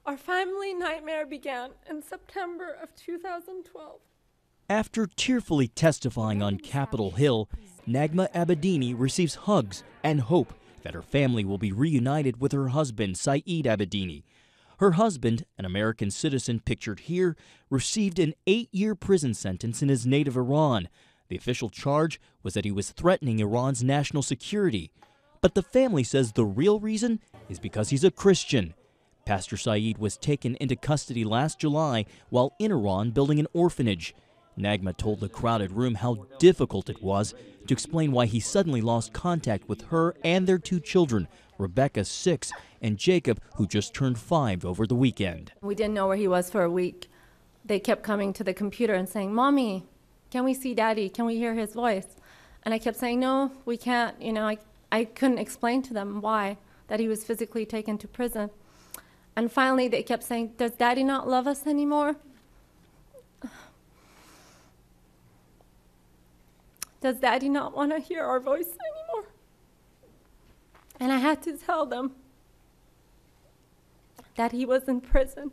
Our family nightmare began in September of 2012. After tearfully testifying on Capitol Hill, Nagma Abedini receives hugs and hope that her family will be reunited with her husband, Saeed Abedini. Her husband, an American citizen pictured here, received an 8-year prison sentence in his native Iran. The official charge was that he was threatening Iran's national security. But the family says the real reason is because he's a Christian. Pastor Saeed was taken into custody last July while in Iran building an orphanage. Nagma told the crowded room how difficult it was to explain why he suddenly lost contact with her and their 2 children, Rebecca, 6, and Jacob, who just turned 5 over the weekend. We didn't know where he was for a week. They kept coming to the computer and saying, "Mommy, can we see Daddy? Can we hear his voice?" And I kept saying, "No, we can't." You know, I couldn't explain to them why, that he was physically taken to prison. And finally they kept saying, "Does Daddy not love us anymore? Does Daddy not want to hear our voice anymore?" And I had to tell them that he was in prison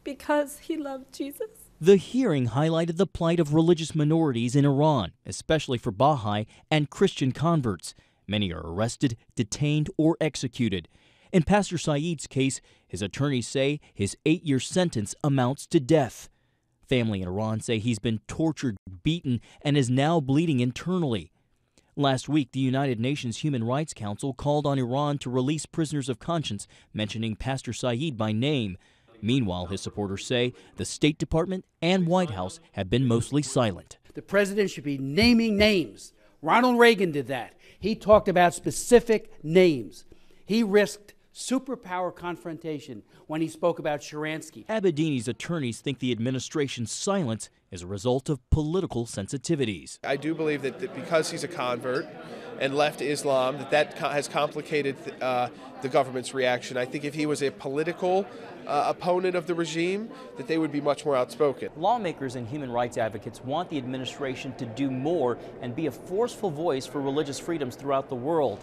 because he loved Jesus. The hearing highlighted the plight of religious minorities in Iran, especially for Baha'i and Christian converts. Many are arrested, detained, or executed. In Pastor Saeed's case, his attorneys say his 8-year sentence amounts to death. Family in Iran say he's been tortured, beaten, and is now bleeding internally. Last week, the United Nations Human Rights Council called on Iran to release prisoners of conscience, mentioning Pastor Saeed by name. Meanwhile, his supporters say the State Department and White House have been mostly silent. The president should be naming names. Ronald Reagan did that. He talked about specific names. He risked superpower confrontation when he spoke about Sharansky. Abedini's attorneys think the administration's silence is a result of political sensitivities. I do believe that because he's a convert and left Islam, that has complicated the government's reaction. I think if he was a political opponent of the regime, that they would be much more outspoken. Lawmakers and human rights advocates want the administration to do more and be a forceful voice for religious freedoms throughout the world.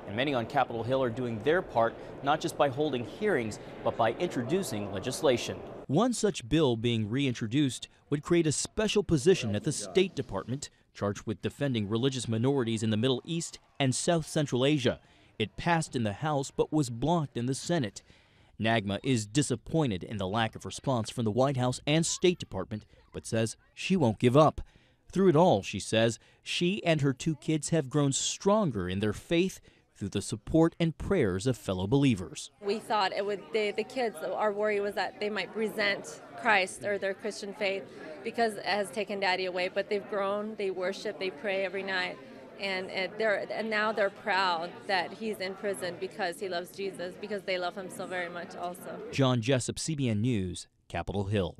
And many on Capitol Hill are doing their part, not just by holding hearings, but by introducing legislation. One such bill being reintroduced would create a special position at the State Department charged with defending religious minorities in the Middle East and South Central Asia. It passed in the House but was blocked in the Senate. Nagma is disappointed in the lack of response from the White House and State Department, but says she won't give up. Through it all, she says, she and her 2 kids have grown stronger in their faith through the support and prayers of fellow believers. We thought it would, the kids, our worry was that they might resent Christ or their Christian faith because it has taken Daddy away, but they've grown, they worship, they pray every night, and now they're proud that he's in prison because he loves Jesus, because they love him so very much also. John Jessup, CBN News, Capitol Hill.